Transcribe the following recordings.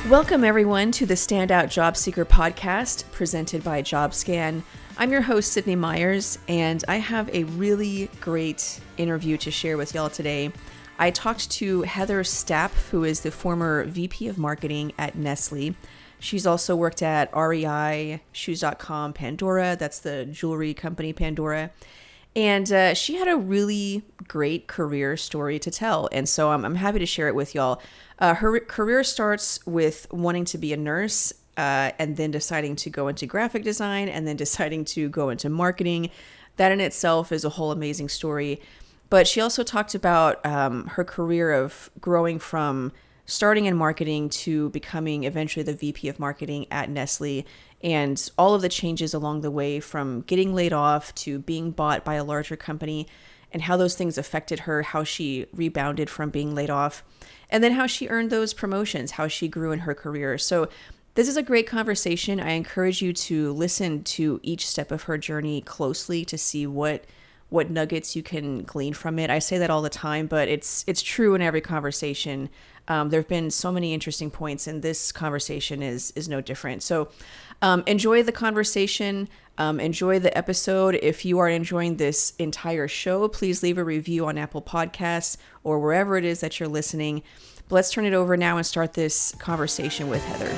Welcome, everyone, to the Standout Job Seeker podcast presented by JobScan. I'm your host, Sydney Myers, and I have a really great interview to share with y'all today. I talked to Heather Stapp, who is the former VP of Marketing at Nestlé. She's also worked at REI, Shoes.com, Pandora, that's the jewelry company Pandora. And she had a really great career story to tell. And so I'm happy to share it with y'all. Her career starts with wanting to be a nurse and then deciding to go into graphic design and then deciding to go into marketing. That in itself is a whole amazing story. But she also talked about her career of growing from starting in marketing to becoming eventually the VP of marketing at Nestle, and all of the changes along the way from getting laid off to being bought by a larger company, and how those things affected her, how she rebounded from being laid off, and then how she earned those promotions, how she grew in her career. So this is a great conversation. I encourage you to listen to each step of her journey closely to see what nuggets you can glean from it. I say that all the time, but it's true in every conversation. There have been so many interesting points, and this conversation is no different. So enjoy the conversation. Enjoy the episode. If you are enjoying this entire show, please leave a review on Apple Podcasts or wherever it is that you're listening. But let's turn it over now and start this conversation with Heather.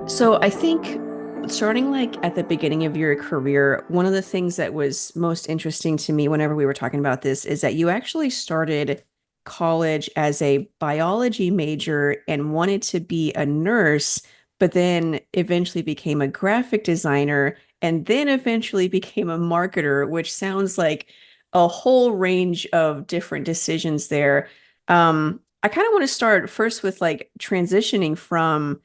So I think starting like at the beginning of your career, one of the things that was most interesting to me whenever we were talking about this is that you actually started college as a biology major and wanted to be a nurse, but then eventually became a graphic designer and then eventually became a marketer, which sounds like a whole range of different decisions there. I kind of want to start first with like transitioning from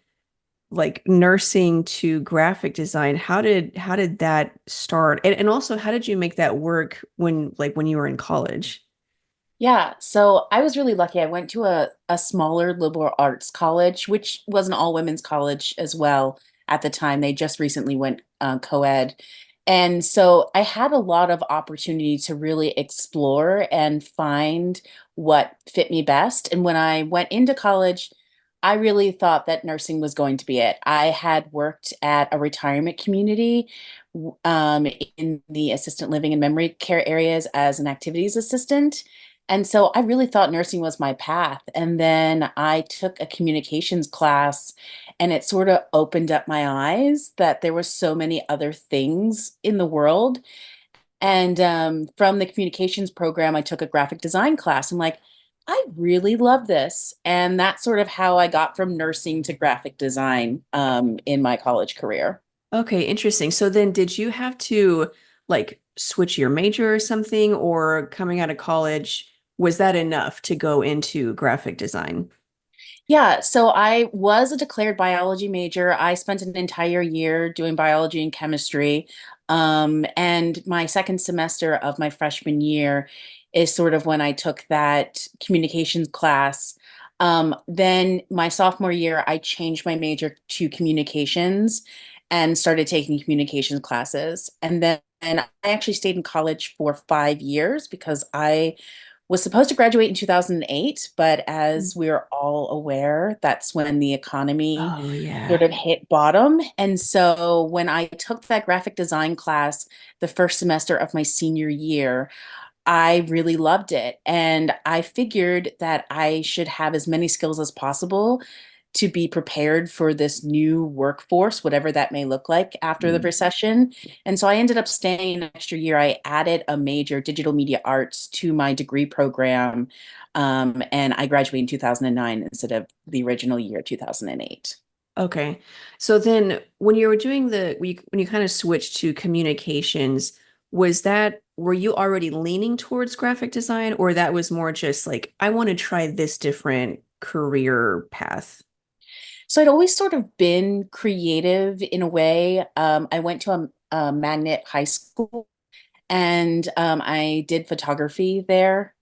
like nursing to graphic design. How did that start? And also how did you make that work when you were in college? Yeah, so I was really lucky. I went to a smaller liberal arts college, which was an all women's college as well at the time. They just recently went co-ed. And so I had a lot of opportunity to really explore and find what fit me best. And when I went into college, I really thought that nursing was going to be it. I had worked at a retirement community in the assistant living and memory care areas as an activities assistant. And so I really thought nursing was my path. And then I took a communications class, and it sort of opened up my eyes that there were so many other things in the world. And from the communications program, I took a graphic design class. I'm like, I really love this. And that's sort of how I got from nursing to graphic design in my college career. Okay, interesting. So then did you have to like switch your major or something, or coming out of college, was that enough to go into graphic design? Yeah, so I was a declared biology major. I spent an entire year doing biology and chemistry. And my second semester of my freshman year is sort of when I took that communications class. Then my sophomore year, I changed my major to communications and started taking communications classes. And I actually stayed in college for 5 years because I was supposed to graduate in 2008, but as we're all aware, that's when the economy Oh sort yeah. of hit bottom. And so when I took that graphic design class the first semester of my senior year, I really loved it. And I figured that I should have as many skills as possible to be prepared for this new workforce, whatever that may look like after the recession. And so I ended up staying an extra year. I added a major digital media arts to my degree program. And I graduated in 2009 instead of the original year, 2008. Okay. So then when you were doing when you kind of switched to communications, were you already leaning towards graphic design, or that was more just like, I want to try this different career path? So I'd always sort of been creative in a way. I went to a magnet high school and I did photography there.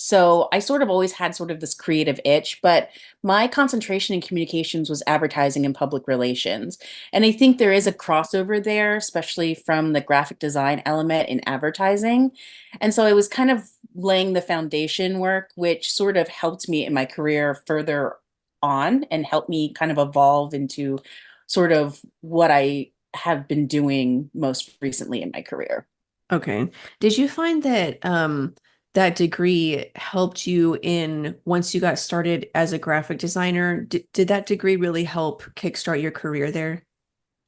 So I sort of always had sort of this creative itch, but my concentration in communications was advertising and public relations. And I think there is a crossover there, especially from the graphic design element in advertising. And so I was kind of laying the foundation work, which sort of helped me in my career further on and helped me kind of evolve into sort of what I have been doing most recently in my career. Okay. Did you find that that degree helped you in once you got started as a graphic designer? Did that degree really help kickstart your career there?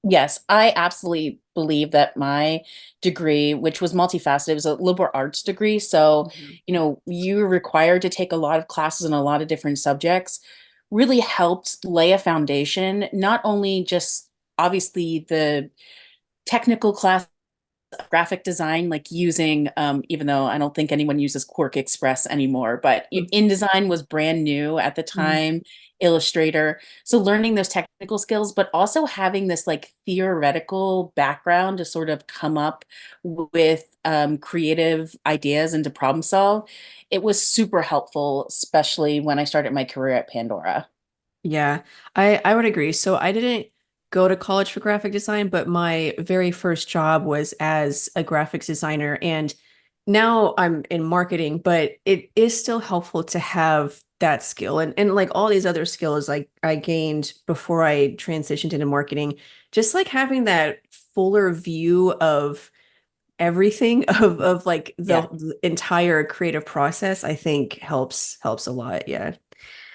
Yes, I absolutely believe that my degree, which was multifaceted, it was a liberal arts degree. So, Mhm. you were required to take a lot of classes in a lot of different subjects, really helped lay a foundation, not only just obviously the technical class graphic design, like using, even though I don't think anyone uses Quark Express anymore, but InDesign was brand new at the Mhm. time, Illustrator. So learning those technical skills, but also having this like theoretical background to sort of come up with creative ideas and to problem solve, it was super helpful, especially when I started my career at Pandora. Yeah, I would agree. So I didn't go to college for graphic design, but my very first job was as a graphics designer, and now I'm in marketing, but it is still helpful to have that skill and like all these other skills like I gained before I transitioned into marketing, just like having that fuller view of everything of like Yeah, the entire creative process, I think helps a lot. Yeah.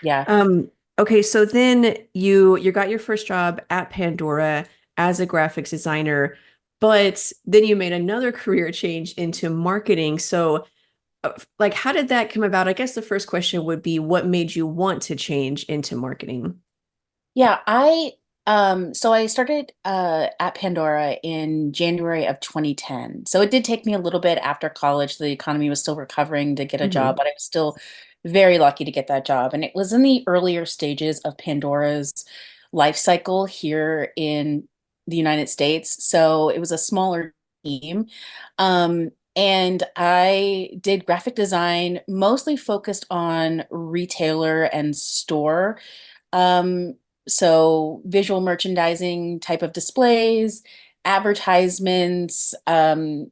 yeah. Um, okay, so then you got your first job at Pandora as a graphics designer, but then you made another career change into marketing. So, like, how did that come about? I guess the first question would be, what made you want to change into marketing? Yeah, so I started at Pandora in January of 2010. So it did take me a little bit after college. The economy was still recovering to get a job, Hmm. but I was still very lucky to get that job. And it was in the earlier stages of Pandora's life cycle here in the United States. So it was a smaller team. And I did graphic design, mostly focused on retailer and store um, so visual merchandising type of displays, advertisements,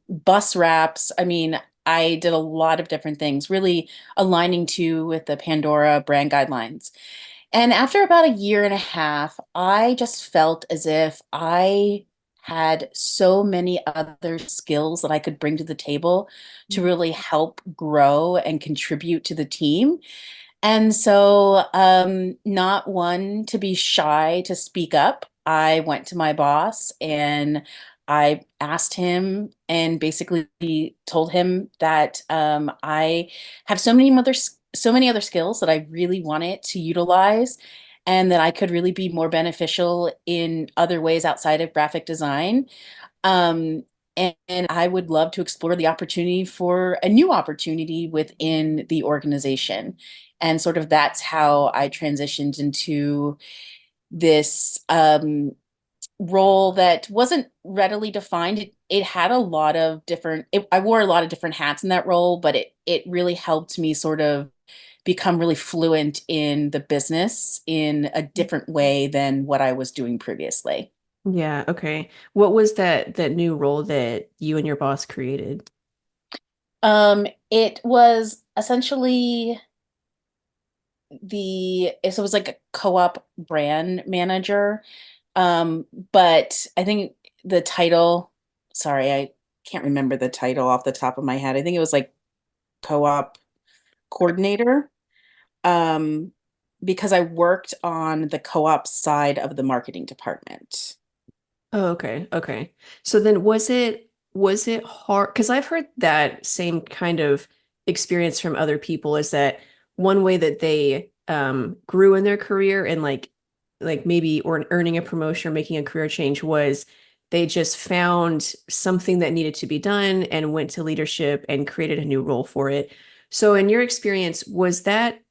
bus wraps. I mean, I did a lot of different things, really aligning to with the Pandora brand guidelines. And after about a year and a half, I just felt as if I had so many other skills that I could bring to the table to really help grow and contribute to the team. And so, not one to be shy to speak up, I went to my boss and I asked him and basically told him that I have so many other skills that I really wanted to utilize and that I could really be more beneficial in other ways outside of graphic design. Um, and I would love to explore the opportunity for a new opportunity within the organization. And sort of that's how I transitioned into this role that wasn't readily defined. It had a lot of I wore a lot of different hats in that role, but it really helped me sort of become really fluent in the business in a different way than what I was doing previously. Yeah, okay. What was that new role that you and your boss created? It was essentially so it was like a co-op brand manager. But I think the title, sorry, I can't remember the title off the top of my head. I think it was like co-op coordinator. Um, because I worked on the co-op side of the marketing department. Oh, okay. Okay. So then was it hard? Because I've heard that same kind of experience from other people is that one way that they grew in their career and like maybe or earning a promotion or making a career change was they just found something that needed to be done and went to leadership and created a new role for it. So in your experience, was that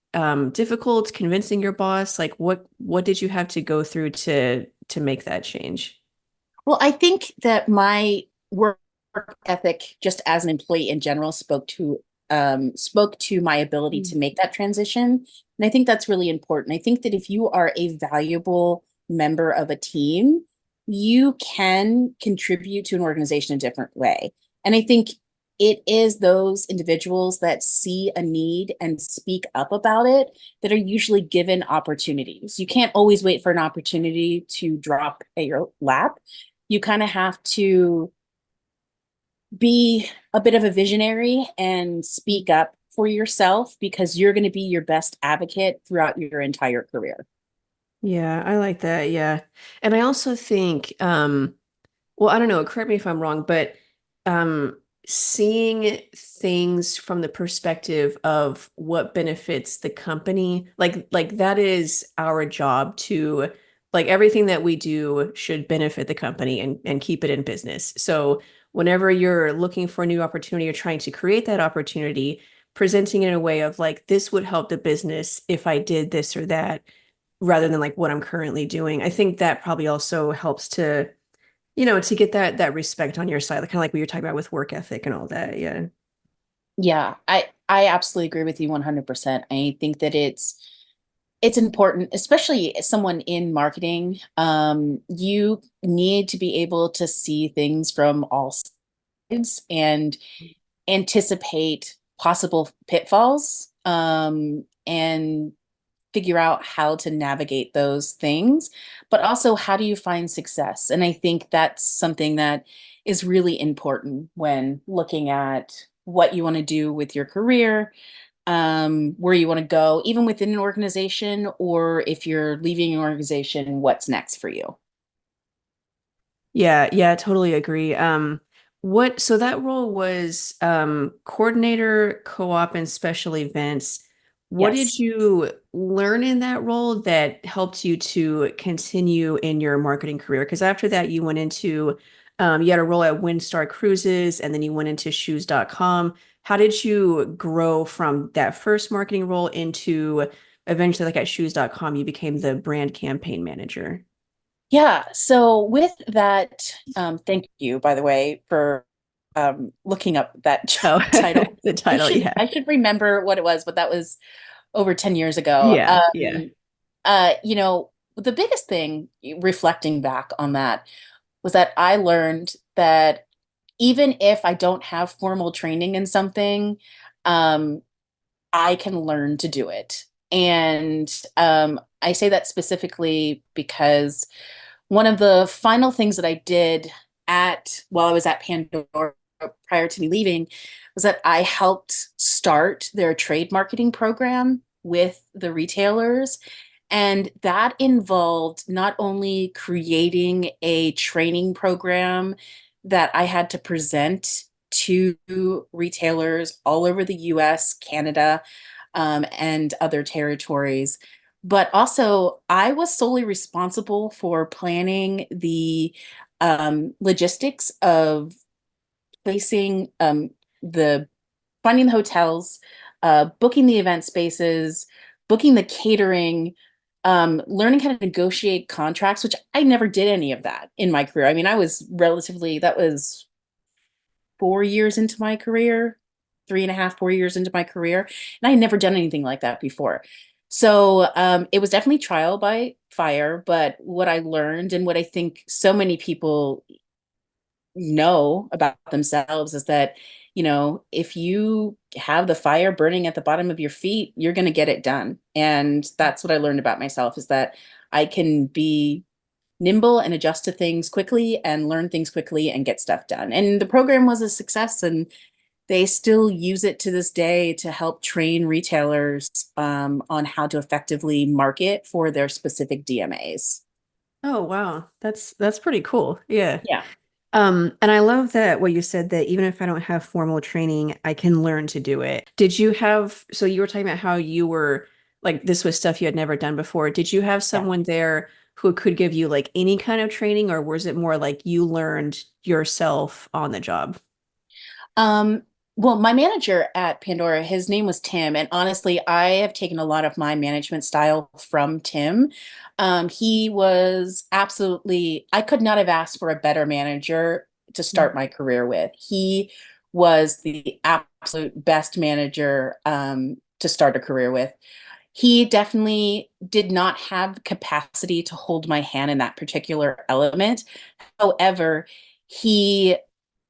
difficult convincing your boss? Like what did you have to go through to make that change? Well, I think that my work ethic, just as an employee in general, spoke to spoke to my ability Mm. to make that transition. And I think that's really important. I think that if you are a valuable member of a team, you can contribute to an organization a different way. And I think it is those individuals that see a need and speak up about it that are usually given opportunities. You can't always wait for an opportunity to drop at your lap. You kind of have to be a bit of a visionary and speak up for yourself because you're going to be your best advocate throughout your entire career. Yeah, I like that. Yeah. And I also think, well, I don't know, correct me if I'm wrong, but um, seeing things from the perspective of what benefits the company, like that is our job to like everything that we do should benefit the company and keep it in business. So whenever you're looking for a new opportunity or trying to create that opportunity, presenting it in a way of like this would help the business if I did this or that rather than like what I'm currently doing. I think that probably also helps to to get that respect on your side, like kind of like what you're talking about with work ethic and all that. Yeah. Yeah, I absolutely agree with you 100%. I think that it's important, especially as someone in marketing. You need to be able to see things from all sides and anticipate possible pitfalls, and figure out how to navigate those things, but also how do you find success? And I think that's something that is really important when looking at what you want to do with your career, where you want to go, even within an organization, or if you're leaving an organization, what's next for you. Yeah, yeah, totally agree. What so that role was coordinator, co-op, and special events. What did Yes. you learn in that role that helped you to continue in your marketing career? Because after that, you went into you had a role at Windstar Cruises and then you went into shoes.com. How did you grow from that first marketing role into eventually like at shoes.com, you became the brand campaign manager? Yeah. So with that, thank you, by the way, for looking up that Oh, job title. the I title, should yeah. I should remember what it was, but that was over 10 years ago. Yeah, yeah. The biggest thing reflecting back on that was that I learned that even if I don't have formal training in something, um, I can learn to do it. And I say that specifically because one of the final things that I did at while I was at Pandora prior to me leaving was that I helped start their trade marketing program with the retailers. And that involved not only creating a training program that I had to present to retailers all over the US, Canada, and other territories. But also, I was solely responsible for planning the logistics of placing the finding the hotels, booking the event spaces, booking the catering, learning how to negotiate contracts, which I never did any of that in my career. I mean, that was 4 years into my career, 3.5, 4 years into my career, and I had never done anything like that before. So it was definitely trial by fire, but what I learned and what I think so many people know about themselves is that, if you have the fire burning at the bottom of your feet, you're going to get it done. And that's what I learned about myself is that I can be nimble and adjust to things quickly and learn things quickly and get stuff done. And the program was a success, and they still use it to this day to help train retailers on how to effectively market for their specific DMAs. Oh, wow. That's pretty cool. Yeah. Yeah. And I love that what you said that even if I don't have formal training, I can learn to do it. Did you have, so you were talking about how you were like this was stuff you had never done before. Did you have Yeah. someone there who could give you like any kind of training, or was it more like you learned yourself on the job? Um, well, my manager at Pandora, his name was Tim, and honestly, I have taken a lot of my management style from Tim. He was absolutely, I could not have asked for a better manager to start my career with. He was the absolute best manager to start a career with. He definitely did not have the capacity to hold my hand in that particular element. However, he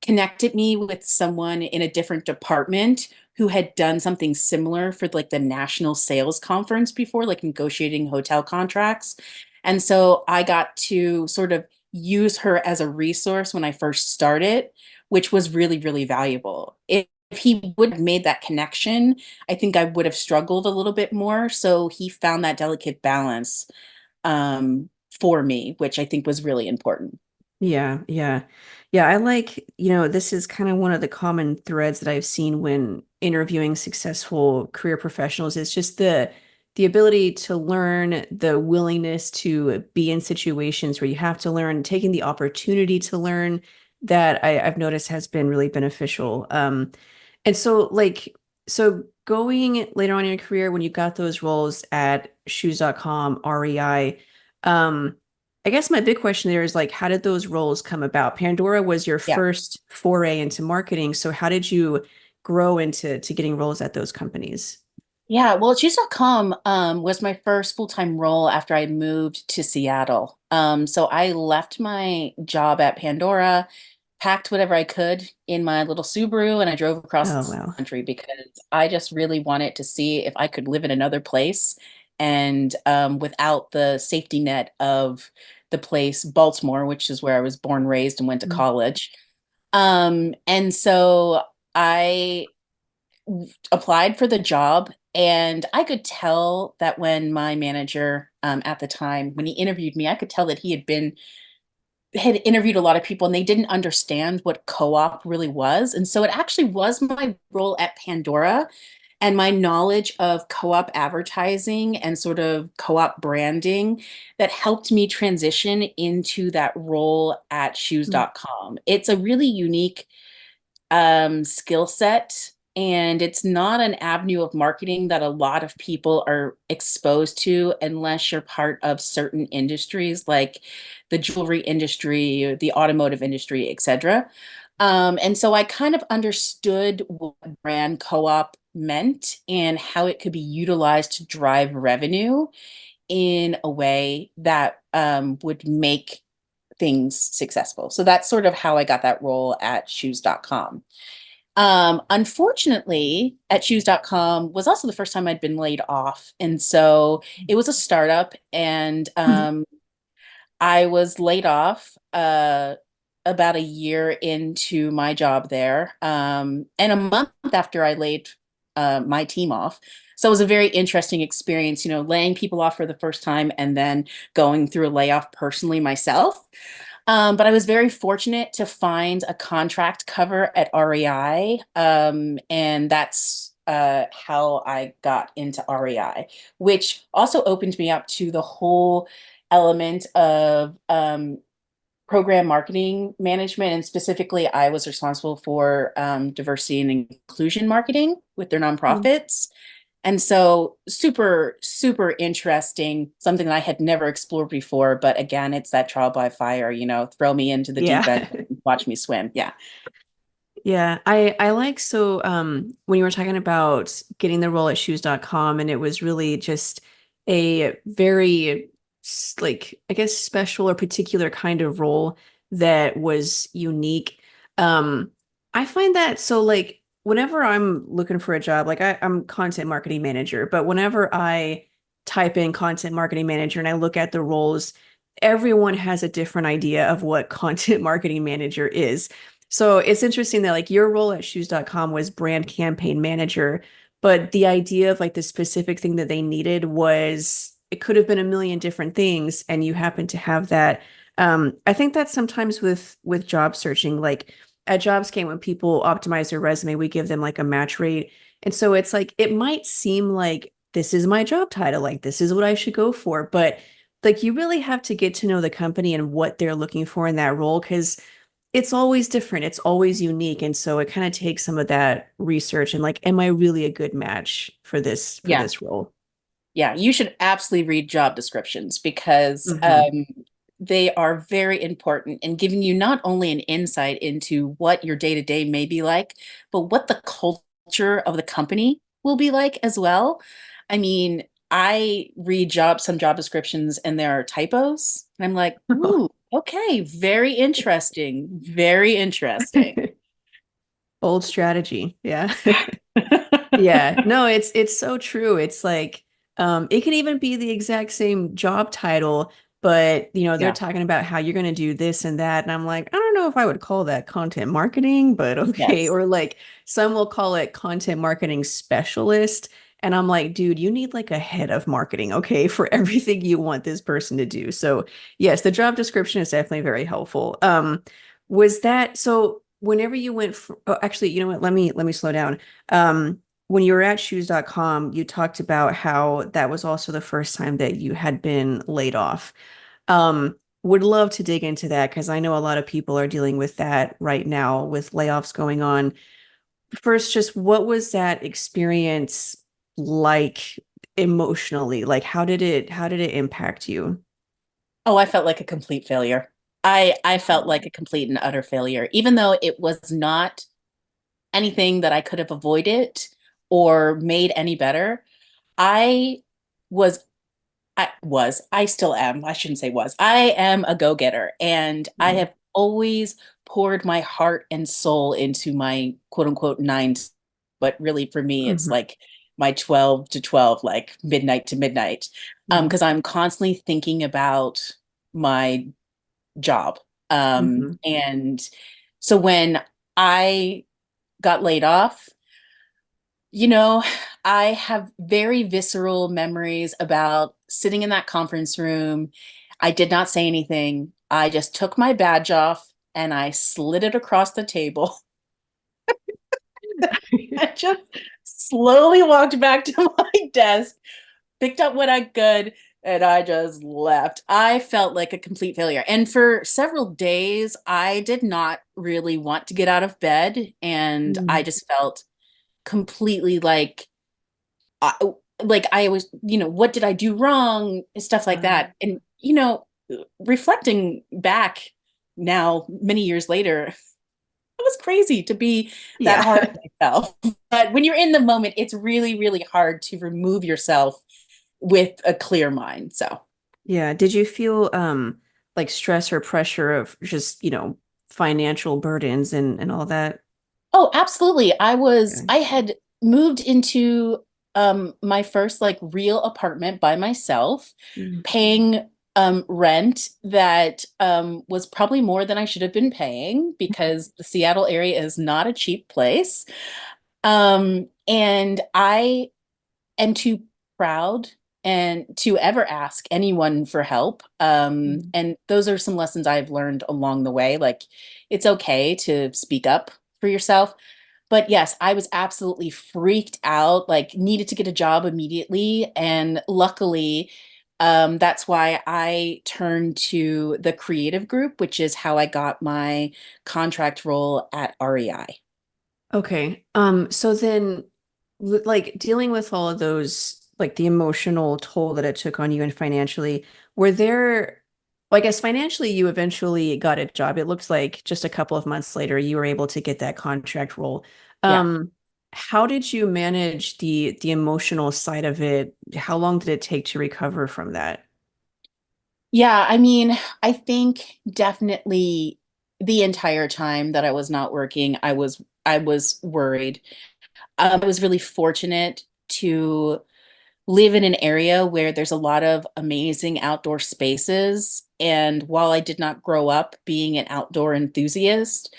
connected me with someone in a different department who had done something similar for like the national sales conference before, like negotiating hotel contracts. And so I got to sort of use her as a resource when I first started, which was really, really valuable. If he would have made that connection, I think I would have struggled a little bit more. So he found that delicate balance for me, which I think was really important. Yeah, yeah. Yeah, I like, this is kind of one of the common threads that I've seen when interviewing successful career professionals. It's just the ability to learn, the willingness to be in situations where you have to learn, taking the opportunity to learn that I've noticed has been really beneficial. And so so going later on in your career when you got those roles at shoes.com, REI, I guess my big question there is like, how did those roles come about? Pandora was your Yeah. first foray into marketing. So how did you grow into getting roles at those companies? Yeah, well, Choose.com was my first full-time role after I moved to Seattle. So I left my job at Pandora, packed whatever I could in my little Subaru, and I drove across Oh, the wow. country because I just really wanted to see if I could live in another place and without the safety net of the place, Baltimore, which is where I was born, raised, and went to Mm. college. And so I applied for the job, and I could tell that when my manager at the time, when he interviewed me, I could tell that he had interviewed a lot of people and they didn't understand what co-op really was. And so it actually was my role at Pandora and my knowledge of co-op advertising and sort of co-op branding that helped me transition into that role at Mm. shoes.com. It's a really unique skill set. And it's not an avenue of marketing that a lot of people are exposed to unless you're part of certain industries like the jewelry industry, the automotive industry, etc. And so I kind of understood what brand co-op meant and how it could be utilized to drive revenue in a way that would make things successful. So that's sort of how I got that role at shoes.com. Unfortunately, at shoes.com was also the first time I'd been laid off. And so it was a startup, and I was laid off about a year into my job there, and a month after I laid my team off. So it was a very interesting experience, laying people off for the first time and then going through a layoff personally myself. But I was very fortunate to find a contract cover at REI, and that's how I got into REI, which also opened me up to the whole element of program marketing management. And specifically, I was responsible for diversity and inclusion marketing with their Mm. nonprofits. And so super, super interesting, something that I had never explored before. But again, it's that trial by fire, throw me into the deep Yeah. end and watch me swim. Yeah. Yeah, I like so when you were talking about getting the role at shoes.com and it was really just a very like I guess special or particular kind of role that was unique. Um I find that so like whenever I'm looking for a job, like I'm content marketing manager, but whenever I type in content marketing manager and I look at the roles, everyone has a different idea of what content marketing manager is. So it's interesting that like your role at shoes.com was brand campaign manager, but the idea of like the specific thing that they needed was it could have been a million different things and you happen to have that. I think that sometimes with job searching, like at JobScan, when people optimize their resume, we give them like a match rate. And so it's like it might seem like this is my job title, like this is what I should go for, but like you really have to get to know the company and what they're looking for in that role because it's always different. It's always unique. And so it kind of takes some of that research and like, am I really a good match for this role? Yeah, you should absolutely read job descriptions because Hmm. they are very important in giving you not only an insight into what your day to day may be like, but what the culture of the company will be like as well. I mean, I read some job descriptions and there are typos, and I'm like, ooh, okay, very interesting, very interesting. Bold strategy. Yeah. Yeah, no, it's so true. It's like it can even be the exact same job title, but they're Yeah. talking about how you're going to do this and that, and I'm like, I don't know if I would call that content marketing, but okay. Yes. Or like some will call it content marketing specialist, and I'm like, dude, you need like a head of marketing, okay, for everything you want this person to do. So, yes, the job description is definitely very helpful. Was that so whenever you went oh, actually, you know what? Let me slow down. When you were at shoes.com, you talked about how that was also the first time that you had been laid off. Would love to dig into that because I know a lot of people are dealing with that right now with layoffs going on. First, just what was that experience like emotionally? Like how did it impact you? Oh, I felt like a complete failure. I felt like a complete and utter failure, even though it was not anything that I could have avoided or made any better. I was I still am. I shouldn't say was. I am a go-getter, and I Mm-hmm. have always poured my heart and soul into my quote unquote nine, but really for me, it's like my 12 to 12, like midnight to midnight. Mm-hmm. Because I'm constantly thinking about my job. Mm-hmm. And so when I got laid off, you know, I have very visceral memories about sitting in that conference room. I did not say anything. I just took my badge off and I slid it across the table. I just slowly walked back to my desk, picked up what I could, and I just left. I felt like a complete failure. And for several days, I did not really want to get out of bed. And I Mm-hmm. just felt completely I, like I was, what did I do wrong? Stuff like that. And, reflecting back now, many years later, it was crazy to be that Yeah. hard on myself. But when you're in the moment, it's really, really hard to remove yourself with a clear mind. So, Yeah. Did you feel like stress or pressure of just, financial burdens and all that? oh, absolutely. Okay. I had moved into my first like real apartment by myself, Mm. paying rent that was probably more than I should have been paying because the Seattle area is not a cheap place. And I am too proud and to ever ask anyone for help. Mm. And those are some lessons I've learned along the way. Like it's okay to speak up for yourself. But yes, I was absolutely freaked out, like needed to get a job immediately. And luckily, that's why I turned to the creative group, which is how I got my contract role at REI. Okay. So then like dealing with all of those, like the emotional toll that it took on you and financially, were there, well, I guess financially you eventually got a job. It looks like just a couple of months later you were able to get that contract role. Yeah. Um, how did you manage the emotional side of it? How long did it take to recover from that? Yeah, I mean, I think definitely the entire time that I was not working, I was worried. I was really fortunate to live in an area where there's a lot of amazing outdoor spaces. And while I did not grow up being an outdoor enthusiast,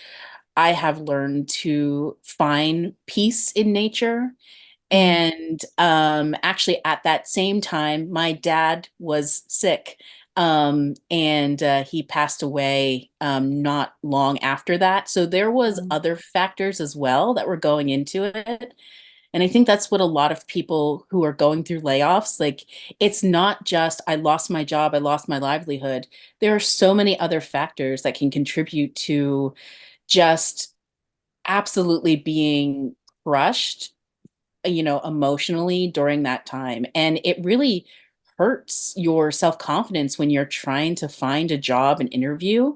I have learned to find peace in nature. Mm. And actually, at that same time, my dad was sick. And he passed away not long after that. So there was Um, other factors as well that were going into it. And I think that's what a lot of people who are going through layoffs, like it's not just I lost my job, I lost my livelihood. There are so many other factors that can contribute to just absolutely being crushed, emotionally during that time. And it really hurts your self-confidence when you're trying to find a job and interview,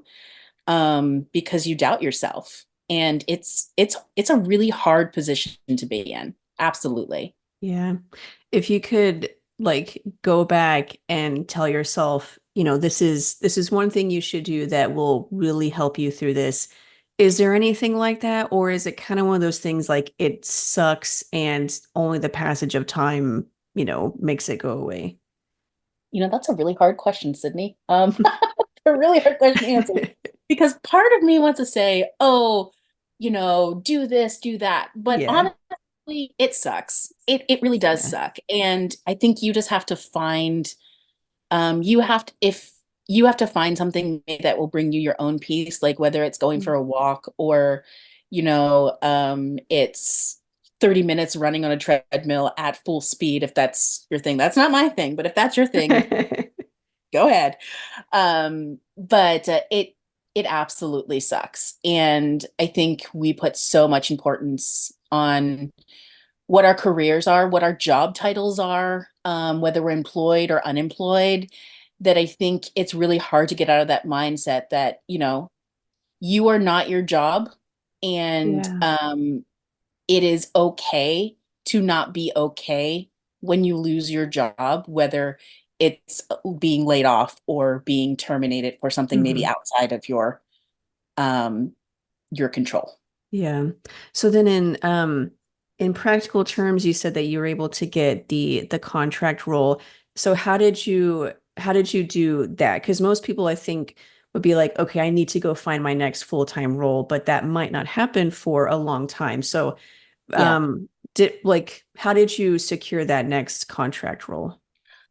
because you doubt yourself. And it's a really hard position to be in. Absolutely. Yeah. If you could like go back and tell yourself, this is one thing you should do that will really help you through this. Is there anything like that? Or is it kind of one of those things like it sucks and only the passage of time, makes it go away? That's a really hard question, Sydney. A really hard question to answer because part of me wants to say, oh, do this, do that. But Yeah. honestly, it sucks. It really does Yeah. suck. And I think you just have to find, you have to, if you have to find something that will bring you your own peace, like whether it's going for a walk or, it's 30 minutes running on a treadmill at full speed, if that's your thing. That's not my thing, but if that's your thing, go ahead. But it absolutely sucks. And I think we put so much importance on what our careers are, what our job titles are, whether we're employed or unemployed, that I think it's really hard to get out of that mindset that, you are not your job. And Yeah. it is okay to not be okay when you lose your job, whether it's being laid off or being terminated for something maybe Hmm. outside of um your control. Yeah. So then in practical terms, you said that you were able to get the contract role. So how did you do that? Because most people I think would be like, okay, I need to go find my next full-time role, but that might not happen for a long time. So Yeah. how did you secure that next contract role?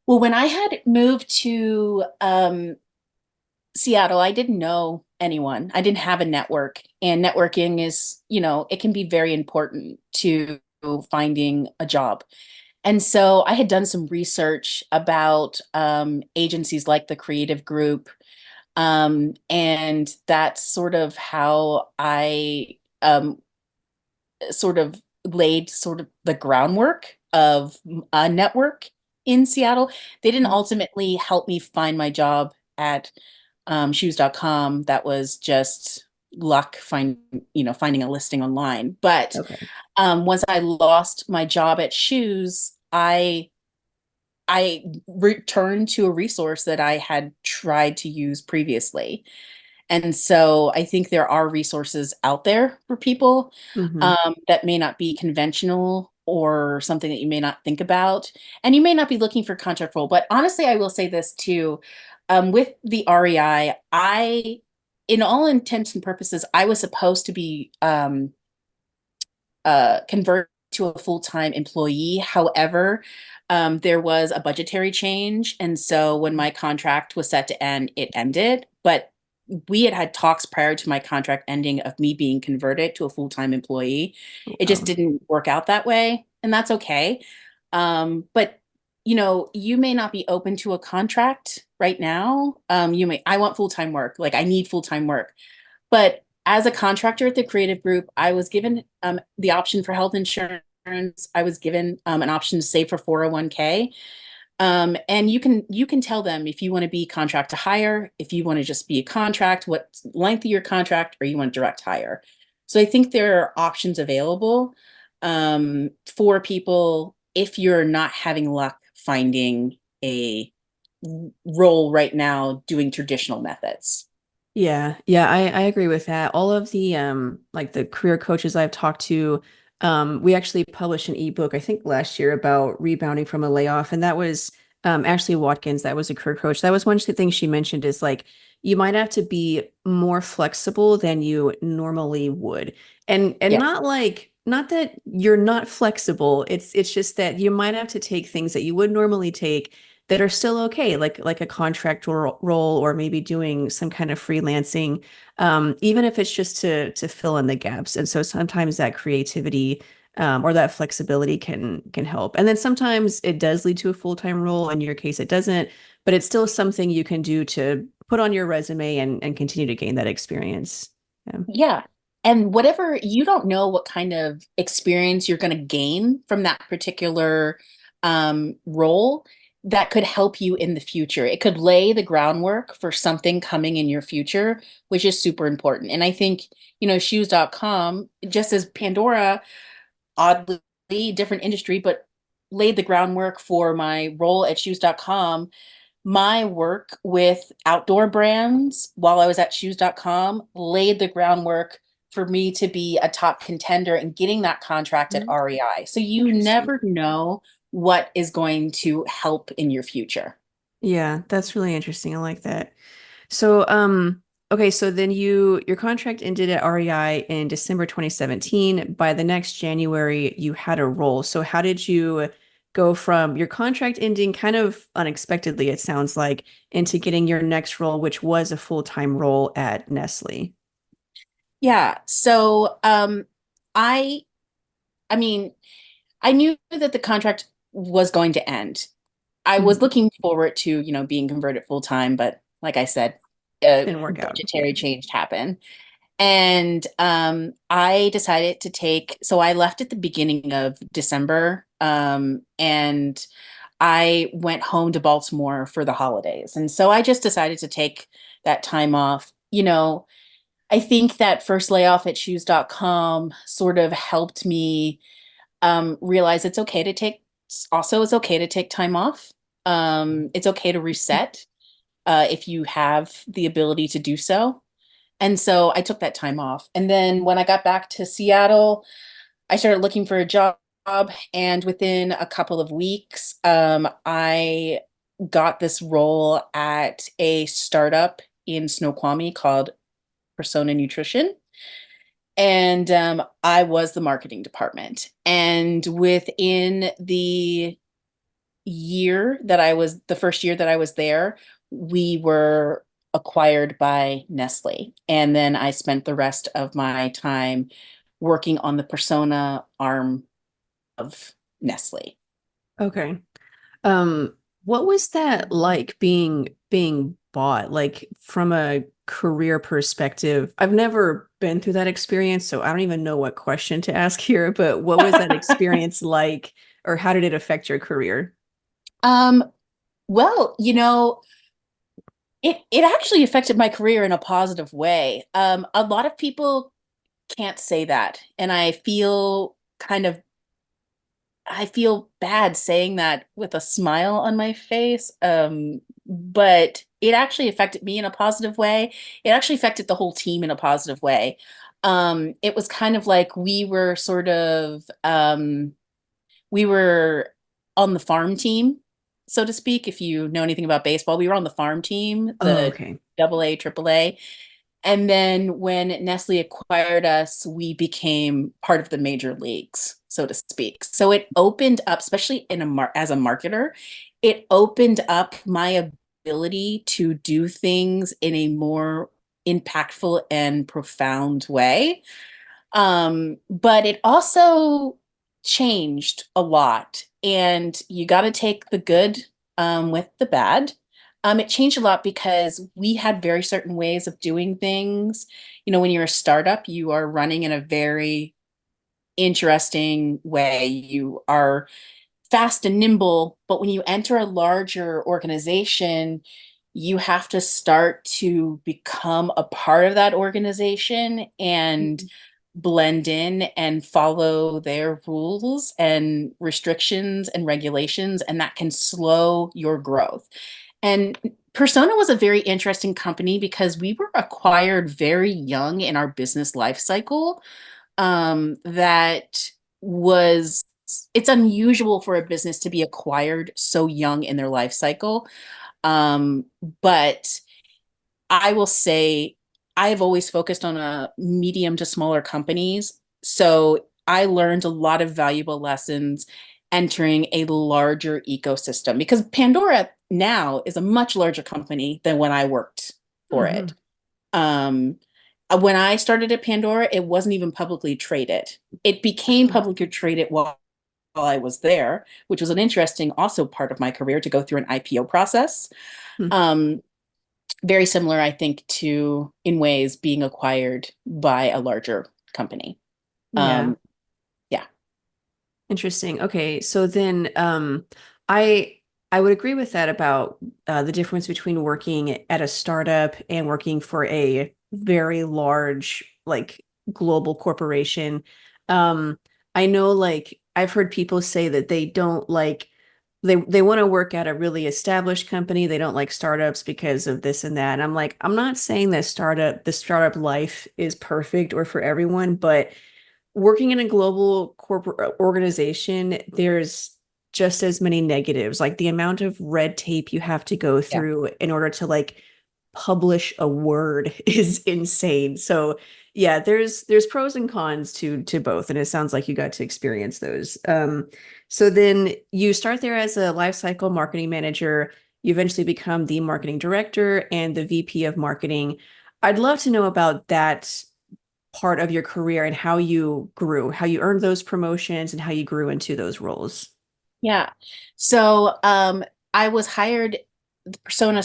Well, when I had moved to Seattle, I didn't know anyone. I didn't have a network. And networking is, it can be very important to finding a job. And so I had done some research about agencies like the Creative Group. And that's sort of how I sort of laid sort of the groundwork of a network in Seattle. They didn't ultimately help me find my job at shoes.com. That was just luck finding a listing online. But Okay. once I lost my job at Shoes, I returned to a resource that I had tried to use previously. And so I think there are resources out there for people, Hmm. that may not be conventional or something that you may not think about. And you may not be looking for contract role. But honestly, I will say this too. With the REI, in all intents and purposes, I was supposed to be convert to a full-time employee. However, there was a budgetary change. And so when my contract was set to end, it ended. But we had had talks prior to my contract ending of me being converted to a full-time employee. It just Wow. didn't work out that way, and that's okay. But you may not be open to a contract right now. I want full-time work. Like I need full-time work. But as a contractor at the Creative Group, I was given the option for health insurance. I was given an option to save for 401k. And you can tell them if you want to be contract to hire, if you want to just be a contract, what length of your contract, or you want direct hire. So I think there are options available for people if you're not having luck finding a role right now doing traditional methods. Yeah, yeah, I agree with that. All of the like the career coaches I've talked to, we actually published an ebook, I think last year about rebounding from a layoff. And that was Ashley Watkins, that was a career coach. That was one of the things she mentioned is like you might have to be more flexible than you normally would. And Yeah. not that you're not flexible. It's just that you might have to take things that you would normally take that are still okay, like a contract role or maybe doing some kind of freelancing, even if it's just to fill in the gaps. And so sometimes that creativity or that flexibility can help. And then sometimes it does lead to a full-time role. In your case, it doesn't, but it's still something you can do to put on your resume and continue to gain that experience. Yeah. Yeah. And whatever, you don't know what kind of experience you're going to gain from that particular role. that could help you in the future. It could lay the groundwork for something coming in your future, which is super important. And I think, shoes.com, just as Pandora, oddly different industry, but laid the groundwork for my role at shoes.com. My work with outdoor brands while I was at shoes.com laid the groundwork for me to be a top contender and getting that contract at Mhm. REI. So you Interesting. never know what is going to help in your future. Yeah, that's really interesting. I like that. So, okay, so then your contract ended at REI in December 2017. By the next January, you had a role. So how did you go from your contract ending kind of unexpectedly, it sounds like, into getting your next role, which was a full-time role at Nestle? Yeah. So I I mean, I knew that the contract was going to end. I was Mhm. looking forward to, being converted full time, but like I said, a Didn't work out. Yeah. budgetary change happened. And I decided to so I left at the beginning of December, and I went home to Baltimore for the holidays. And so I just decided to take that time off. I think that first layoff at shoes.com sort of helped me realize it's okay to take time off. It's okay to reset if you have the ability to do so. And so I took that time off. And then when I got back to Seattle, I started looking for a job. And within a couple of weeks, I got this role at a startup in Snoqualmie called Persona Nutrition. And I was the marketing department. And within the first year that I was there, we were acquired by Nestle. And then I spent the rest of my time working on the Persona arm of Nestle. Okay. What was that like being bought, like from a career perspective? I've never been through that experience, so I don't even know what question to ask here, but what was that experience like, or how did it affect your career? Um, well, it actually affected my career in a positive way. A lot of people can't say that, and I feel bad saying that with a smile on my face. But it actually affected me in a positive way. It actually affected the whole team in a positive way. It was kind of like we were on the farm team, so to speak. If you know anything about baseball, we were on the farm team, Oh, the okay. double A, triple A. And then when Nestle acquired us, we became part of the major leagues, so to speak. So it opened up, especially as a marketer, it opened up my ability to do things in a more impactful and profound way. But it also changed a lot, and you got to take the good with the bad. It changed a lot because we had very certain ways of doing things. When you're a startup, you are running in a very interesting way. You are fast and nimble, but when you enter a larger organization, you have to start to become a part of that organization and Mhm. blend in and follow their rules and restrictions and regulations, and that can slow your growth. And Persona was a very interesting company because we were acquired very young in our business life cycle. That was It's unusual for a business to be acquired so young in their life cycle. Um, but I will say I've always focused on a medium to smaller companies. So I learned a lot of valuable lessons entering a larger ecosystem because Pandora now is a much larger company than when I worked for it. Mhm. Um, when I started at Pandora, it wasn't even publicly traded. It became publicly traded while I was there, which was an interesting also part of my career to go through an IPO process. Mhm. Um, Very similar, I think, to in ways being acquired by a larger company. Yeah. Um, yeah. Interesting. Okay, so then I I would agree with that about the difference between working at a startup and working for a very large, like global corporation. Um, I know, like, I've heard people say that they don't like they want to work at a really established company. They don't like startups because of this and that. And I'm like, I'm not saying that the startup life is perfect or for everyone, but working in a global corporate organization, there's just as many negatives. Like the amount of red tape you have to go Yeah. through in order to like publish a word is insane. So yeah, there's pros and cons to both, and it sounds like you got to experience those. So then you start there as a life cycle marketing manager. You eventually become the marketing director and the VP of marketing. I'd love to know about that part of your career and how you grew, how you earned those promotions and how you grew into those roles. Yeah. So I was hired, the Persona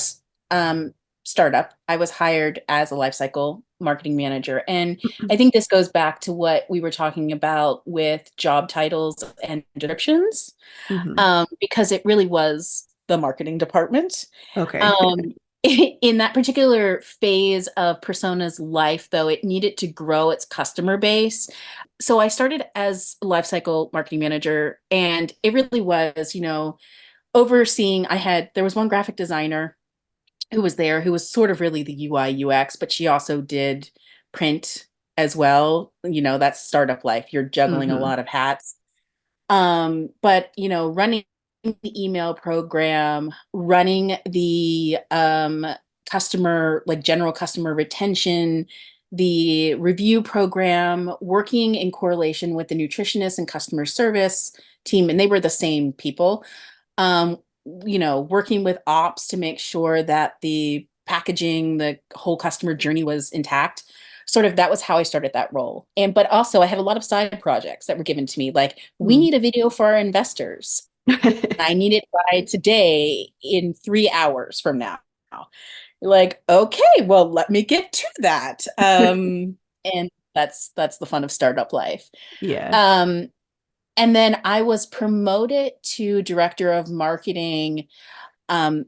um, startup. I was hired as a lifecycle marketing manager. And I think this goes back to what we were talking about with job titles and descriptions, Hmm. because it really was the marketing department. Okay. Um, in that particular phase of Persona's life, though, it needed to grow its customer base. So I started as a lifecycle marketing manager, and it really was, overseeing. There was one graphic designer who was there who was sort of really the UI UX, but she also did print as well. That's startup life. You're juggling a Hmm. lot of hats. But running the email program, running the customer, like general customer retention, the review program, working in correlation with the nutritionist and customer service team, and they were the same people. Um, working with ops to make sure that the packaging, the whole customer journey was intact. Sort of that was how I started that role. But also I had a lot of side projects that were given to me, like we Mm. need a video for our investors. I need it by today in 3 hours from now. Like, okay, well, let me get to that. And that's the fun of startup life. Yeah. Um, and then I was promoted to director of marketing, um,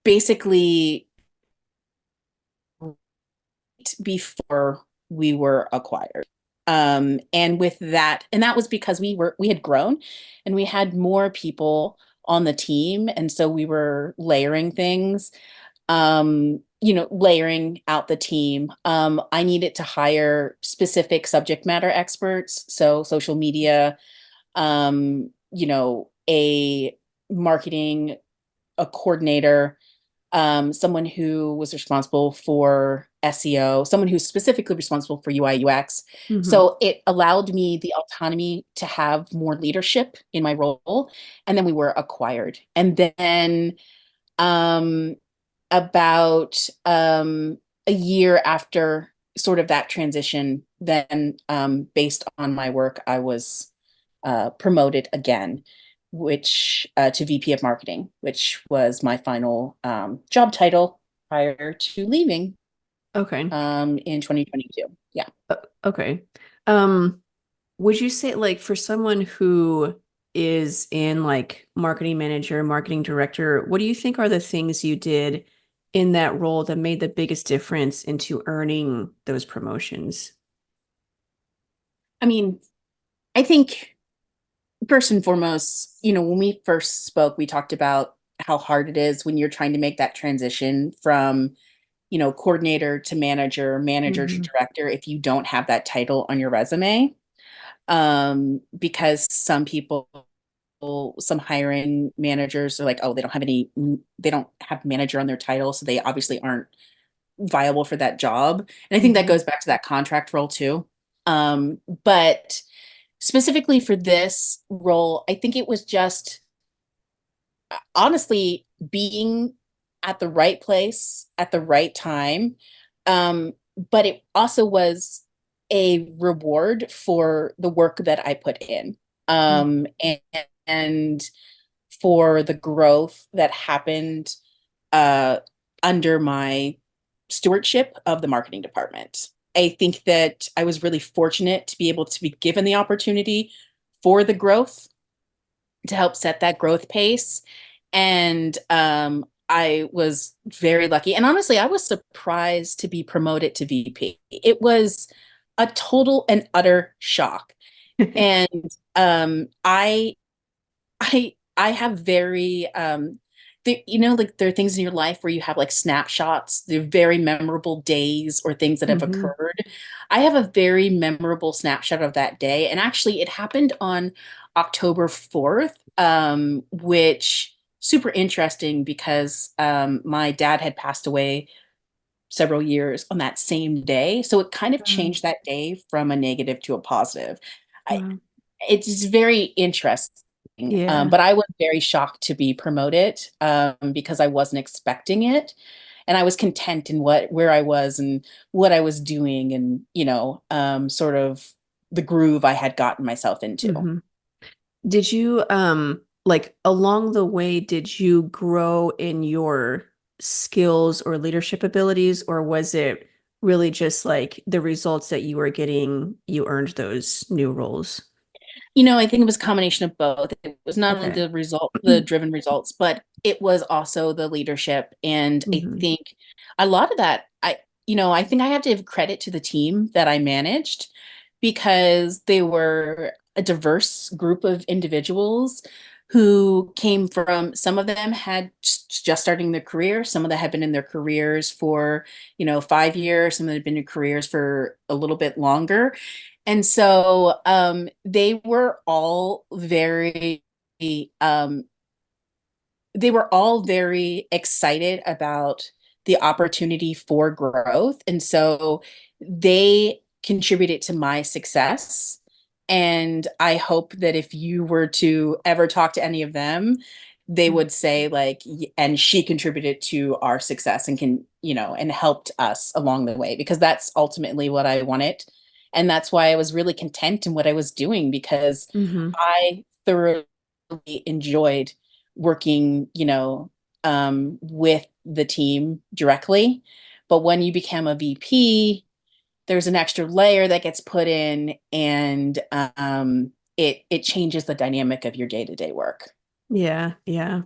basically before we were acquired. And with that, and that was because we had grown and we had more people on the team. And so we were layering things, layering out the team. I needed to hire specific subject matter experts. So social media, a marketing, a coordinator, someone who was responsible for SEO, someone who's specifically responsible for UI UX. Hmm. So it allowed me the autonomy to have more leadership in my role. And then we were acquired. And then um, about a year after sort of that transition, then based on my work, I was promoted again, which to VP of marketing, which was my final job title prior to leaving Okay. in 2022. Yeah. Okay. Um, would you say like for someone who is in like marketing manager, marketing director, what do you think are the things you did in that role that made the biggest difference into earning those promotions? I mean, I think first and foremost, when we first spoke, we talked about how hard it is when you're trying to make that transition from, coordinator to manager, manager to Hmm. director, if you don't have that title on your resume. Because some hiring managers are like, oh, they don't have manager on their title, so they obviously aren't viable for that job. And I think that Hmm. goes back to that contract role too. But specifically for this role, I think it was just honestly being at the right place at the right time. But it also was a reward for the work that I put in, and, and for the growth that happened uh, under my stewardship of the marketing department. I think that I was really fortunate to be able to be given the opportunity for the growth to help set that growth pace. And I was very lucky. And honestly, I was surprised to be promoted to VP. It was a total and utter shock. And I have very like there are things in your life where you have like snapshots, they're very memorable days or things that have Hmm. occurred. I have a very memorable snapshot of that day, and actually it happened on October 4th, which super interesting because my dad had passed away several years on that same day. So it kind of Wow. changed that day from a negative to a positive. I, Wow. it's very interesting. Yeah. But I was very shocked to be promoted because I wasn't expecting it. And I was content in where I was and what I was doing and, sort of the groove I had gotten myself into. Hmm. Did you like along the way, did you grow in your skills or leadership abilities, or was it really just like the results that you were getting, you earned those new roles? I think it was a combination of both. It was not only Okay. the driven results, but it was also the leadership. And I Hmm. think a lot of that, I think I have to give credit to the team that I managed because they were a diverse group of individuals who came from, some of them had just starting their career, some of them had been in their careers for, 5 years, some of them had been in careers for a little bit longer. And so um, they were all very excited about the opportunity for growth. And so they contributed to my success. And I hope that if you were to ever talk to any of them, they would say like, and she contributed to our success and and helped us along the way, because that's ultimately what I wanted. And that's why I was really content in what I was doing, because Hmm. I thoroughly enjoyed working, with the team directly. But when you become a VP, there's an extra layer that gets put in, and it changes the dynamic of your day-to-day work. Yeah, yeah.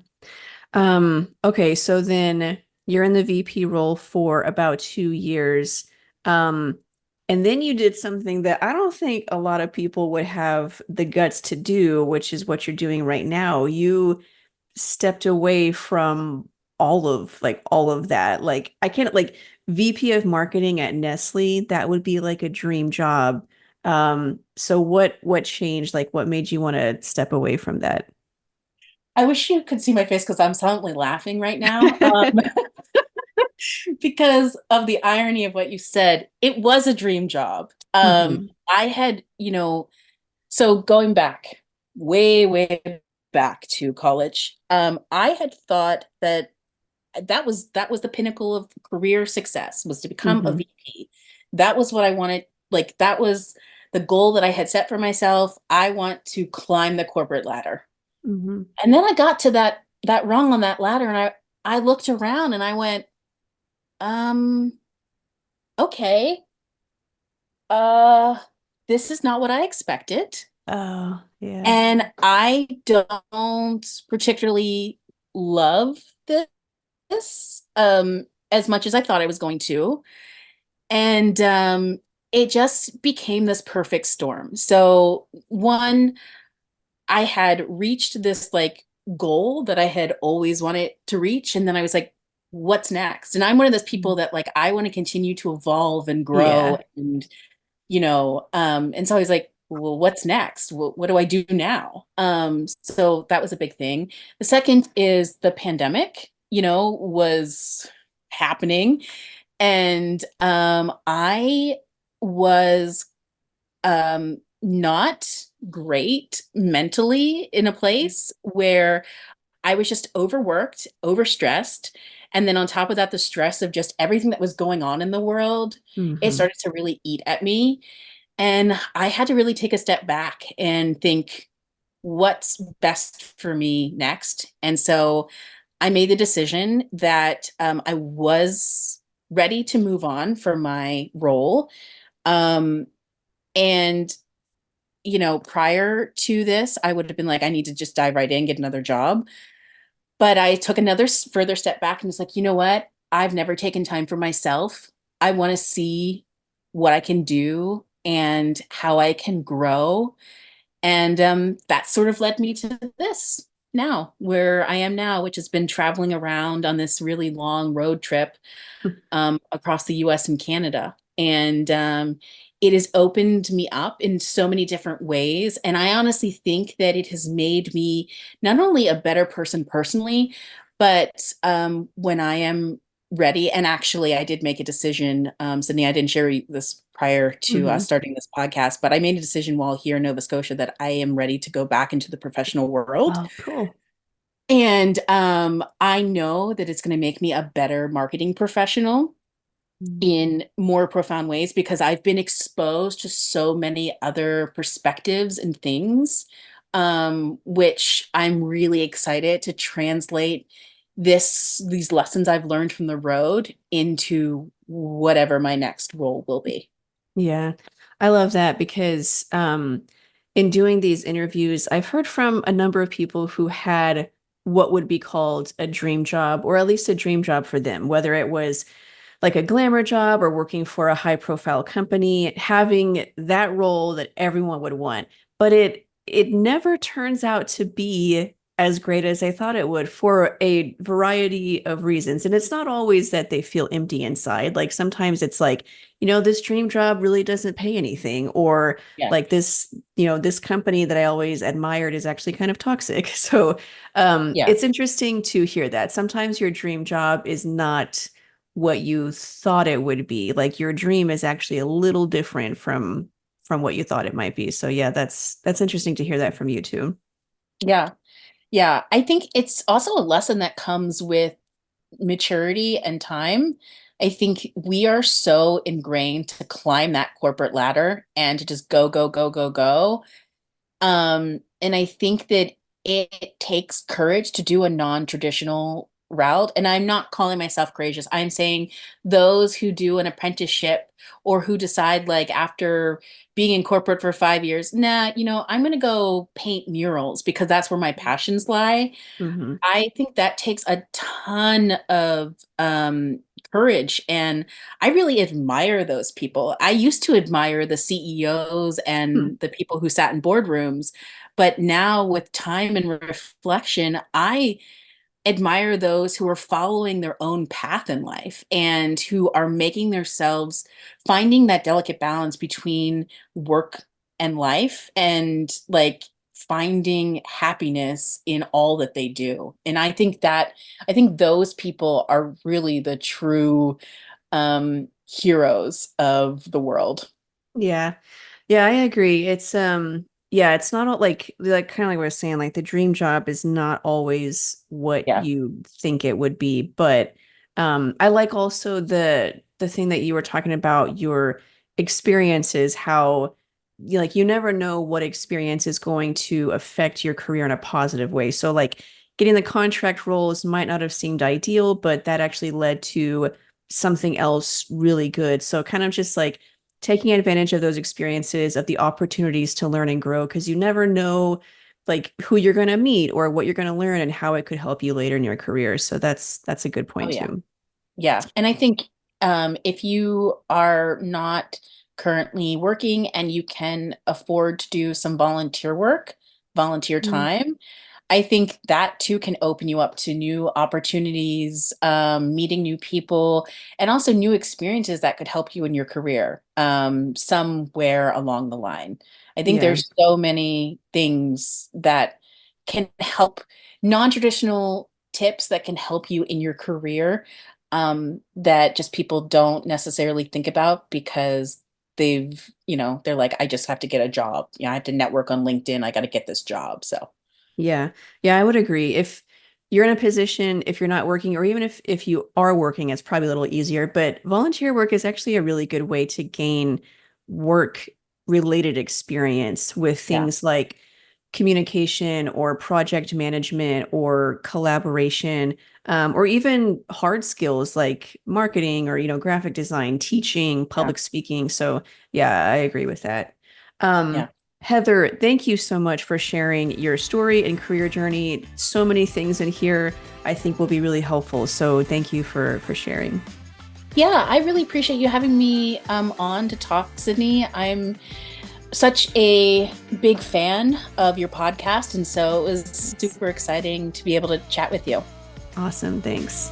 Okay, so then you're in the VP role for about 2 years. Um, and then you did something that I don't think a lot of people would have the guts to do, which is what you're doing right now. You stepped away from all of that. Like I can't like VP of marketing at Nestle, that would be like a dream job. So what changed? Like what made you want to step away from that? I wish you could see my face because I'm silently laughing right now. Because of the irony of what you said. It was a dream job. Hmm. I had, so going back, way, way back to college, I had thought that that was the pinnacle of career success, was to become a Hmm. VP. That was what I wanted. Like that was the goal that I had set for myself. I want to climb the corporate ladder. Hmm. And then I got to that rung on that ladder, and I looked around and I went, um, okay, uh, this is not what I expected. Oh, yeah. And I don't particularly love this as much as I thought I was going to. And it just became this perfect storm. So, one, I had reached this like goal that I had always wanted to reach. And then I was like, what's next? And I'm one of those people that like, I want to continue to evolve and grow. Yeah. And and so I was like, well, what's next? What do I do now? So that was a big thing. The second is the pandemic, was happening. And I was not great mentally, in a place where I was just overworked, overstressed. And then on top of that, the stress of just everything that was going on in the world, it Hmm. started to really eat at me. And I had to really take a step back and think, what's best for me next? And so I made the decision that I was ready to move on from my role. Um, and prior to this, I would have been like, I need to just dive right in, get another job. But I took another further step back and was like, you know what? I've never taken time for myself. I want to see what I can do and how I can grow. And that sort of led me to this now, where I am now, which has been traveling around on this really long road trip across the US and Canada. And it has opened me up in so many different ways. And I honestly think that it has made me not only a better person personally, but when I am ready, and actually, I did make a decision, Sydney, I didn't share this prior to Hmm. starting this podcast, but I made a decision while here in Nova Scotia that I am ready to go back into the professional world. Oh, cool. And I know that it's going to make me a better marketing professional Mm. in more profound ways because I've been exposed to so many other perspectives and things, which I'm really excited to translate these lessons I've learned from the road into whatever my next role will be. Yeah, I love that because in doing these interviews, I've heard from a number of people who had what would be called a dream job, or at least a dream job for them, whether it was like a glamour job or working for a high profile company, having that role that everyone would want. But it never turns out to be as great as I thought it would for a variety of reasons. And it's not always that they feel empty inside. Like sometimes it's like, this dream job really doesn't pay anything, or Yeah. like this company that I always admired is actually kind of toxic. So Yeah. it's interesting to hear that. Sometimes your dream job is not what you thought it would be. Like your dream is actually a little different from what you thought it might be. So yeah, that's interesting to hear that from you too. Yeah. Yeah. I think it's also a lesson that comes with maturity and time. I think we are so ingrained to climb that corporate ladder and to just go, go, go, go, go. And I think that it takes courage to do a non-traditional route. And I'm not calling myself courageous. I'm saying those who do an apprenticeship or who decide like after being in corporate for 5 years, nah, I'm going to go paint murals because that's where my passions lie. Hmm. I think that takes a ton of courage, and I really admire those people. I used to admire the CEOs and the people who sat in boardrooms, but now with time and reflection, I admire those who are following their own path in life and who are making themselves finding that delicate balance between work and life and like finding happiness in all that they do. And I think those people are really the true heroes of the world. Yeah. Yeah, I agree. Yeah, it's not all like kind of like what I was saying, like the dream job is not always what Yeah. you think it would be, but I like also the thing that you were talking about, your experiences, how you never know what experience is going to affect your career in a positive way. So like getting the contract roles might not have seemed ideal, but that actually led to something else really good. So kind of just like taking advantage of those experiences, of the opportunities to learn and grow, because you never know like who you're going to meet or what you're going to learn and how it could help you later in your career. So that's a good Oh point yeah. too. Yeah. And I think if you are not currently working and you can afford to do some volunteer work, volunteer Mm. time, I think that too can open you up to new opportunities, meeting new people, and also new experiences that could help you in your career somewhere along the line. I think Yeah. there's so many things that can help, non-traditional tips that can help you in your career that just people don't necessarily think about because they're like, I just have to get a job. I have to network on LinkedIn. I got to get this job. So. Yeah. Yeah, I would agree. If you're in a position, if you're not working, or even if you are working, it's probably a little easier. But volunteer work is actually a really good way to gain work related experience with Yeah. things like communication or project management or collaboration, or even hard skills like marketing or graphic design, teaching, Yeah. public speaking. So yeah, I agree with that. Um, Yeah. Heather, thank you so much for sharing your story and career journey. So many things in here I think will be really helpful. So thank you for sharing. Yeah, I really appreciate you having me on to talk, Sydney. I'm such a big fan of your podcast, and so it was super exciting to be able to chat with you. Awesome. Thanks.